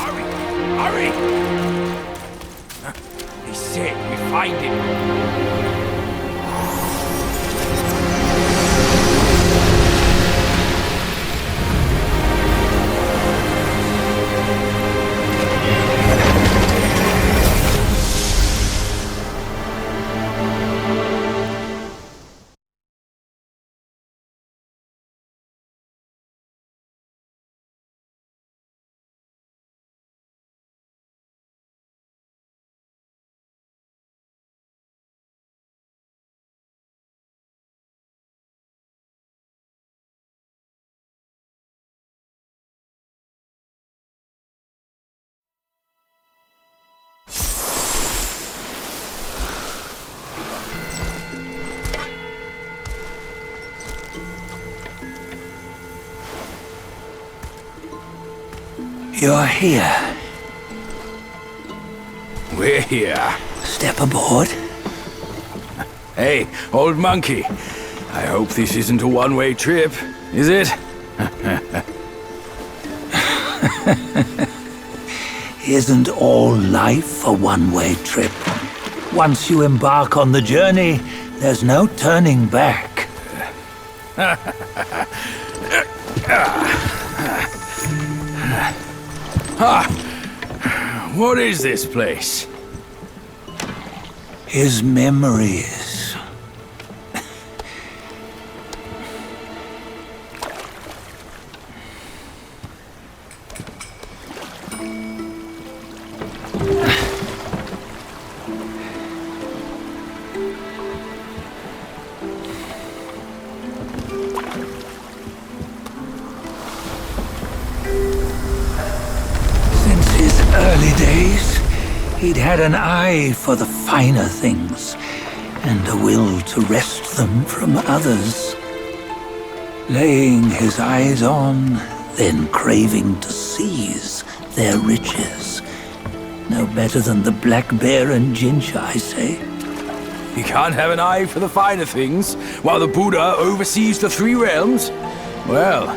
Hurry! Hurry! He said we find him. You're here. We're here. Step aboard. Hey, old monkey. I hope this isn't a one-way trip, is it? Isn't all life a one-way trip? Once you embark on the journey, there's no turning back. What is this place? His memories. Early days, he'd had an eye for the finer things, and a will to wrest them from others. Laying his eyes on, then craving to seize their riches. No better than the black bear and ginger, I say. You can't have an eye for the finer things, while the Buddha oversees the three realms? Well,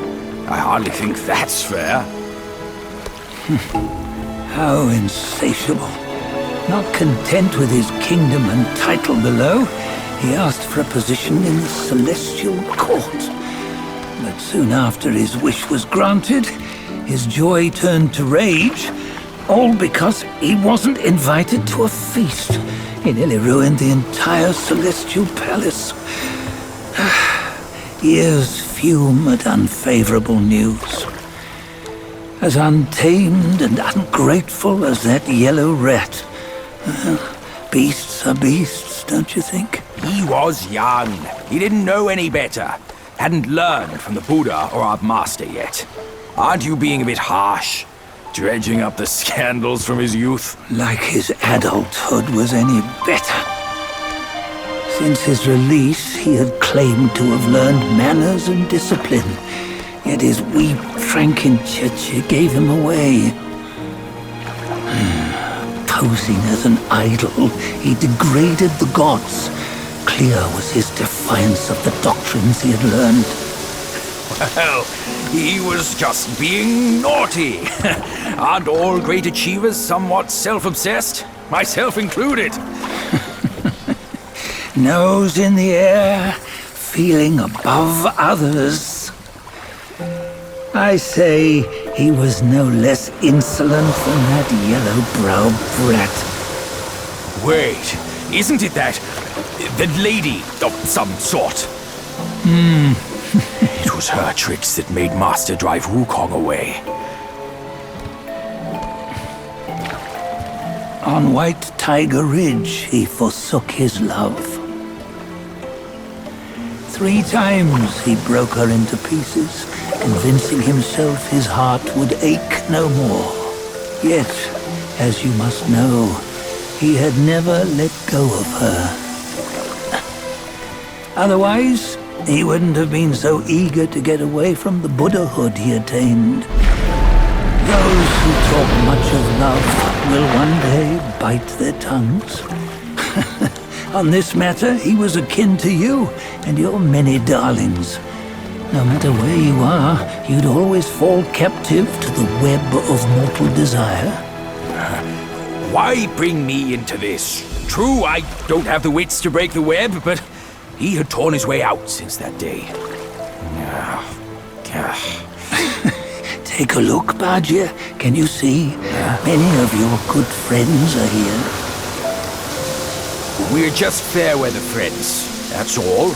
I hardly think that's fair. How insatiable. Not content with his kingdom and title below, he asked for a position in the celestial court. But soon after his wish was granted, his joy turned to rage, all because he wasn't invited to a feast. He nearly ruined the entire celestial palace. Ears fume at unfavorable news. As untamed and ungrateful as that yellow rat. Beasts are beasts, don't you think? He was young. He didn't know any better. Hadn't learned from the Buddha or our master yet. Aren't you being a bit harsh? Dredging up the scandals from his youth? Like his adulthood was any better. Since his release, he had claimed to have learned manners and discipline. Yet his weak Frankenchurch gave him away. Posing as an idol, he degraded the gods. Clear was his defiance of the doctrines he had learned. Well, he was just being naughty. Aren't all great achievers somewhat self-obsessed? Myself included. Nose in the air, feeling above others. I say he was no less insolent than that yellow-browed brat. Wait, isn't it that lady of some sort? It was her tricks that made Master drive Wukong away. On White Tiger Ridge, he forsook his love. 3 times he broke her into pieces, convincing himself his heart would ache no more. Yet, as you must know, he had never let go of her. Otherwise, he wouldn't have been so eager to get away from the Buddhahood he attained. Those who talk much of love will one day bite their tongues. On this matter, he was akin to you and your many darlings. No matter where you are, you'd always fall captive to the web of mortal desire. Why bring me into this? True, I don't have the wits to break the web, but he had torn his way out since that day. Take a look, Badger. Can you see? Many of your good friends are here. We're just fair weather friends, that's all.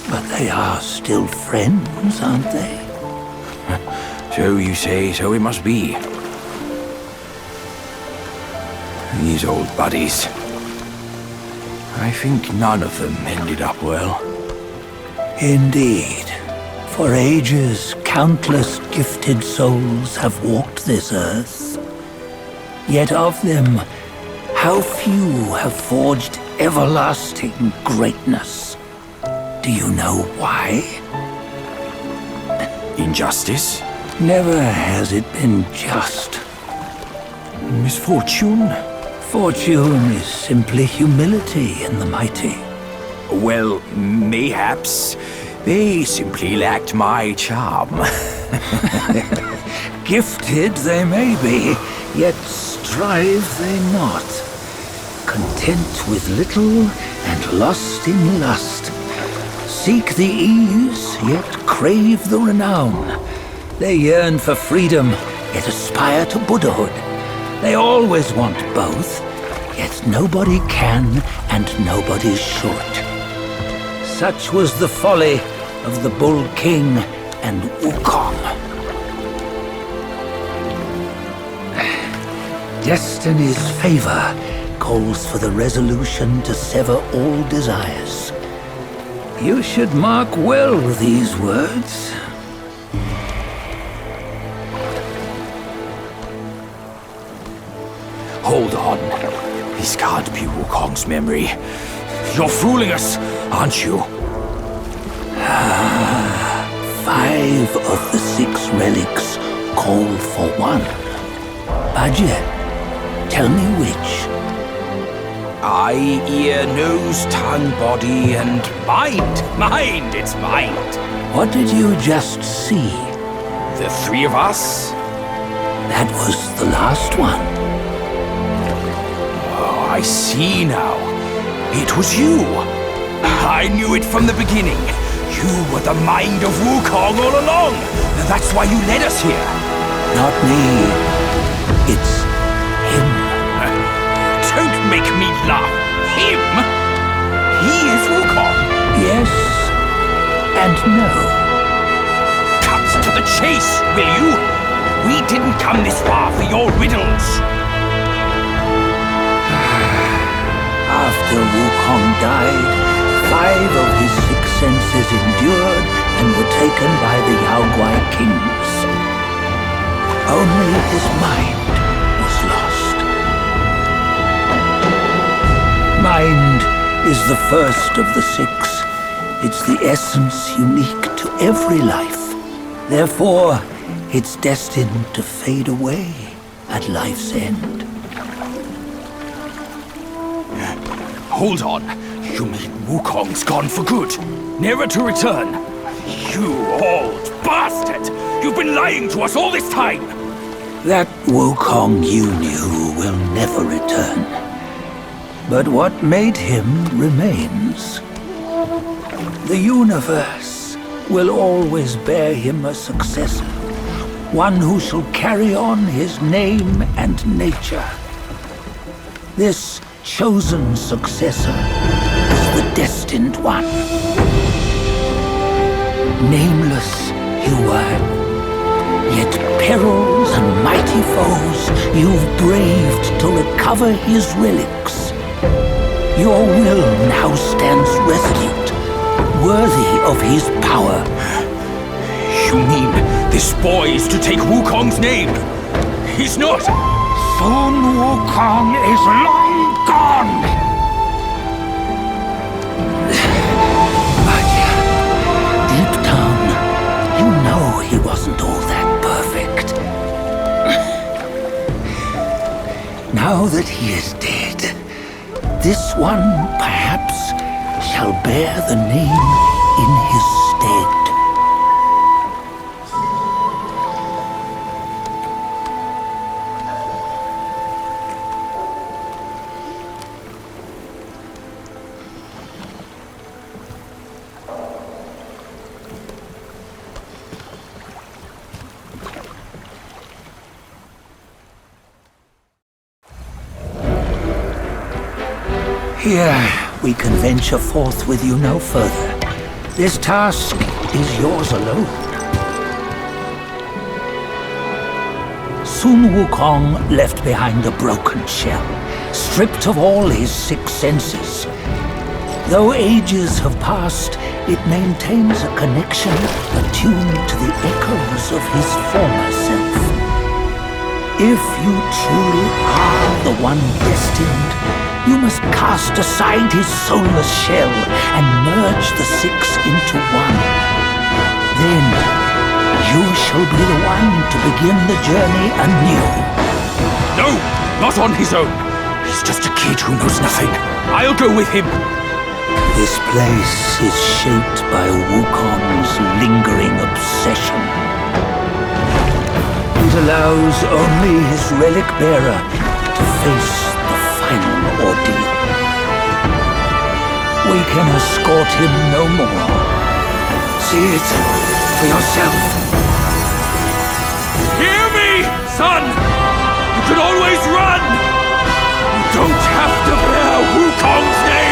But they are still friends, aren't they? So you say, so it must be. These old buddies. I think none of them ended up well. Indeed. For ages, countless gifted souls have walked this earth. Yet of them, how few have forged everlasting greatness? Do you know why? Injustice? Never has it been just. Misfortune? Fortune is simply humility in the mighty. Well, mayhaps. They simply lacked my charm. Gifted they may be, yet strive they not. Content with little and lost in lust. Seek the ease, yet crave the renown. They yearn for freedom, yet aspire to Buddhahood. They always want both, yet nobody can and nobody should. Such was the folly of the Bull King and Wukong. Destiny's favor calls for the resolution to sever all desires. You should mark well these words. Hold on. This can't be Wukong's memory. You're fooling us, aren't you? 5 of the 6 relics call for one. Badger, tell me which. Eye, ear, nose, tongue, body, and mind. Mind, it's mind. What did you just see? The 3 of us? That was the last one. Oh, I see now. It was you. I knew it from the beginning. You were the mind of Wukong all along. That's why you led us here. Not me. It's him. Don't make me laugh. Him? He is Wukong. Yes and no. Cut to the chase, will you? We didn't come this far for your riddles. After Wukong died, 5 of his 6 senses endured and were taken by the Yaoguai kings. Only his mind was lost. Mind is the first of the 6. It's the essence unique to every life. Therefore, it's destined to fade away at life's end. Hold on. You mean Wukong's gone for good? Never to return? You old bastard! You've been lying to us all this time! That Wukong you knew will never return. But what made him remains. The universe will always bear him a successor. One who shall carry on his name and nature. This chosen successor is the destined one. Nameless you were, yet perils and mighty foes you've braved to recover his relics. Your will now stands resolute, worthy of his power. You mean this boy is to take Wukong's name? He's not! Sun Wukong is long gone! But deep down, you know he wasn't all that perfect. Now that he is dead, this one, perhaps, shall bear the name in his stead. Here, we can venture forth with you no further. This task is yours alone. Soon Wukong left behind a broken shell, stripped of all his 6 senses. Though ages have passed, it maintains a connection attuned to the echoes of his former self. If you truly are the one destined, you must cast aside his soulless shell and merge the 6 into one. Then, you shall be the one to begin the journey anew. No, not on his own. He's just a kid who knows nothing. I'll go with him. This place is shaped by Wukong's lingering obsession. It allows only his relic bearer to face the final ordeal. We can escort him no more. See it for yourself. Hear me, son! You can always run! You don't have to bear Wukong's name!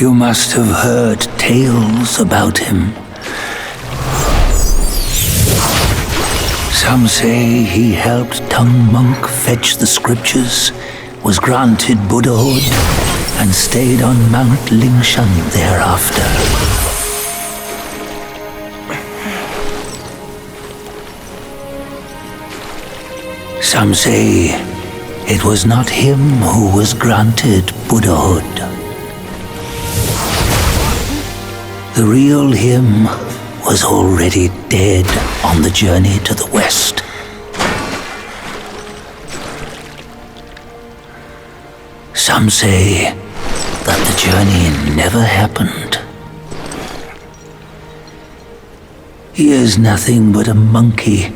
You must have heard tales about him. Some say he helped Tung Monk fetch the scriptures, was granted Buddhahood, and stayed on Mount Lingshan thereafter. Some say it was not him who was granted Buddhahood. The real him was already dead on the journey to the west. Some say that the journey never happened. He is nothing but a monkey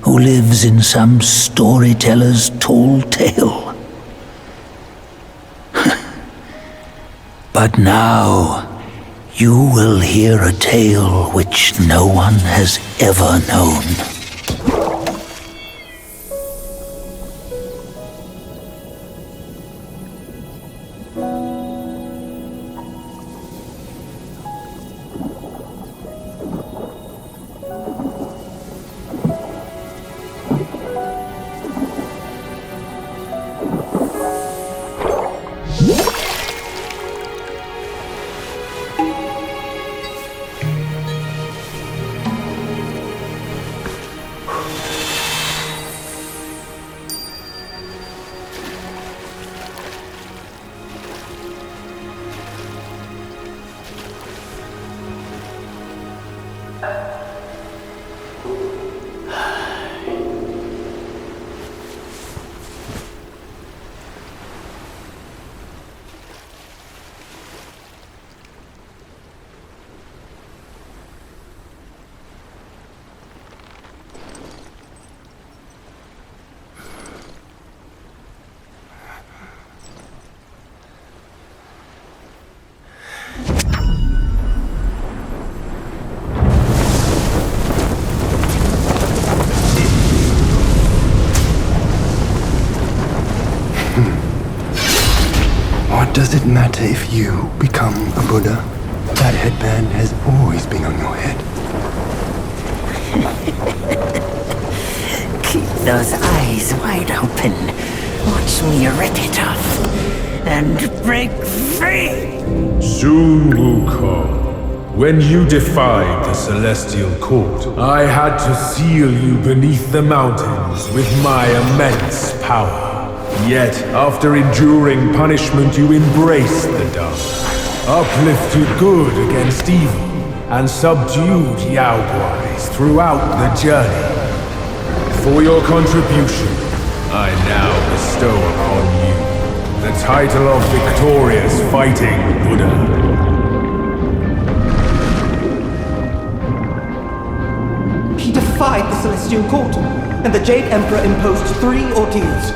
who lives in some storyteller's tall tale. But now, you will hear a tale which no one has ever known. What does it matter if you become a Buddha? That headband has always been on your head. Keep those eyes wide open. Watch me rip it off and break free. Soon, Wukong, when you defied the Celestial Court, I had to seal you beneath the mountains with my immense power. Yet, after enduring punishment, you embraced the dark, uplifted good against evil, and subdued Yaoguais throughout the journey. For your contribution, I now bestow upon you the title of Victorious Fighting Buddha. He defied the Celestial Court, and the Jade Emperor imposed 3 ordeals.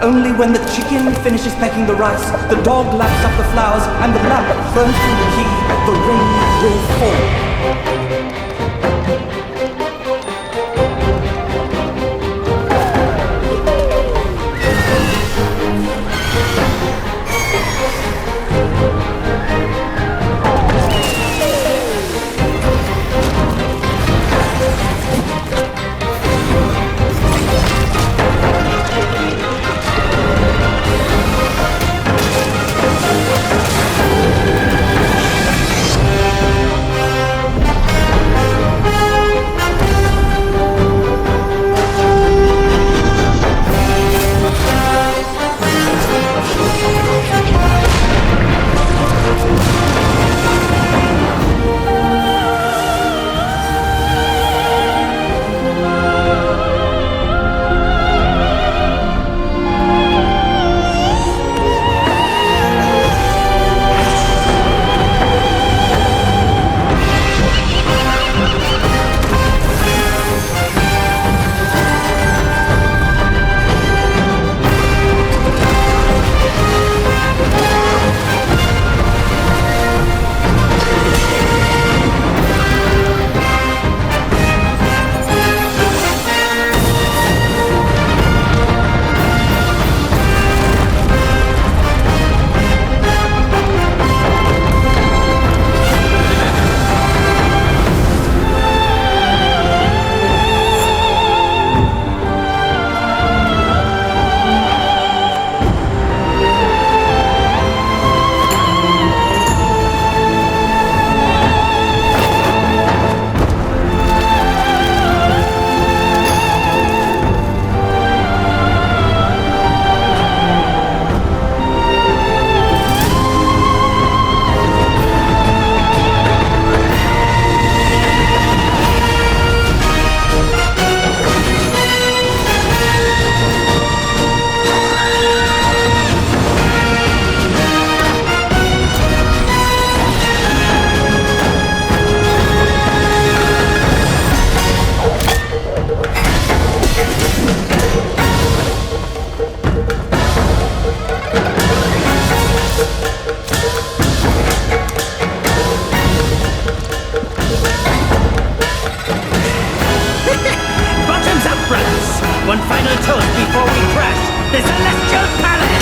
Only when the chicken finishes pecking the rice, the dog laps up the flowers, and the lamp burns through the key, the rain will fall. the Celestial Palace!